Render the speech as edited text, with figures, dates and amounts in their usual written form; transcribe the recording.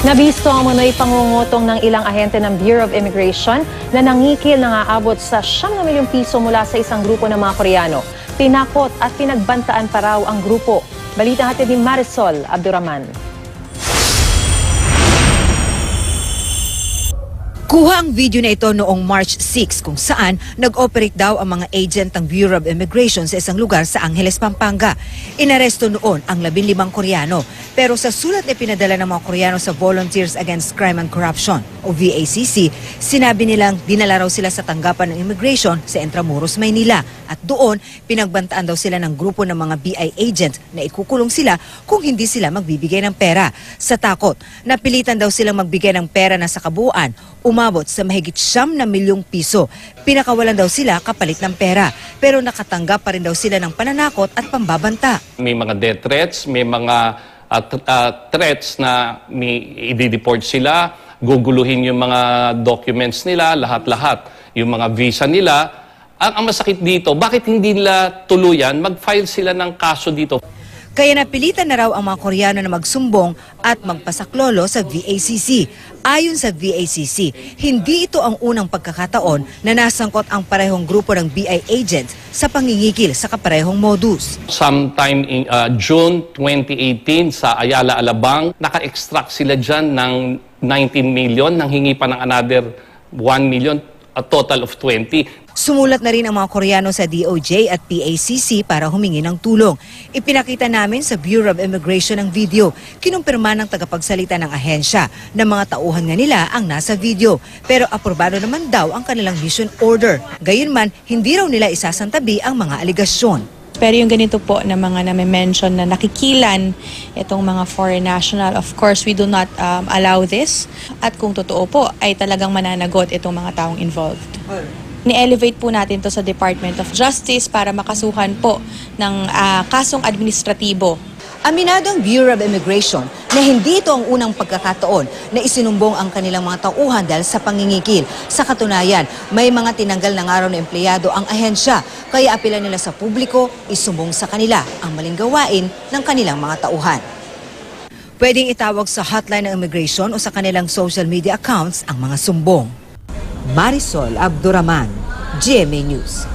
Nabisto ang manoy pangungutong ng ilang ahente ng Bureau of Immigration na nangikil na aabot sa 9 milyong piso mula sa isang grupo ng mga Koreano. Tinakot at pinagbantaan pa raw ang grupo. Balita natin ni Marisol Abduraman. Kuha ang video na ito noong March 6 kung saan nag-operate daw ang mga agent ng Bureau of Immigration sa isang lugar sa Angeles, Pampanga. Inaresto noon ang 15 Koreano. Pero sa sulat na pinadala ng mga Koreano sa Volunteers Against Crime and Corruption o VACC, sinabi nilang dinala raw sila sa tanggapan ng immigration sa Intramuros, Maynila. At doon, pinagbantaan daw sila ng grupo ng mga BI agent na ikukulong sila kung hindi sila magbibigay ng pera. Sa takot, napilitan daw silang magbigay ng pera na sa kabuuan, umabot sa mahigit 9 milyong piso. Pinakawalan daw sila kapalit ng pera. Pero nakatanggap pa rin daw sila ng pananakot at pambabanta. May mga death threats, may mga threats na i-deport sila, guguluhin yung mga documents nila, lahat-lahat, yung mga visa nila. Ang masakit dito, bakit hindi nila tuluyan, mag-file sila ng kaso dito? Kaya napilitan na raw ang mga Koreano na magsumbong at magpasaklolo sa VACC. Ayon sa VACC, hindi ito ang unang pagkakataon na nasangkot ang parehong grupo ng BI agents sa pangingikil sa kaparehong modus. Sometime in June 2018 sa Ayala, Alabang, naka-extract sila dyan ng 19 million, nang hingi pa ng another 1 million, a total of 20. Sumulat na rin ang mga Koreano sa DOJ at PACC para humingi ng tulong. Ipinakita namin sa Bureau of Immigration ang video. Kinumpirma ng tagapagsalita ng ahensya na mga tauhan nga nila ang nasa video. Pero aprobado naman daw ang kanilang mission order. Gayunman, hindi raw nila isasantabi ang mga aligasyon. Pero yung ganito po na mga nami-mention na nakikilan itong mga foreign national, of course, we do not allow this. At kung totoo po, ay talagang mananagot itong mga taong involved. Ni-elevate po natin to sa Department of Justice para makasuhan po ng kasong administratibo. Aminado ang Bureau of Immigration na hindi ito ang unang pagkakataon na isinumbong ang kanilang mga tauhan dahil sa pangingikil. Sa katunayan, may mga tinanggal ng araw na empleyado ang ahensya, kaya apela nila sa publiko, isumbong sa kanila ang maling gawain ng kanilang mga tauhan. Pwedeng itawag sa hotline ng immigration o sa kanilang social media accounts ang mga sumbong. Marisol Abduraman, GMA News.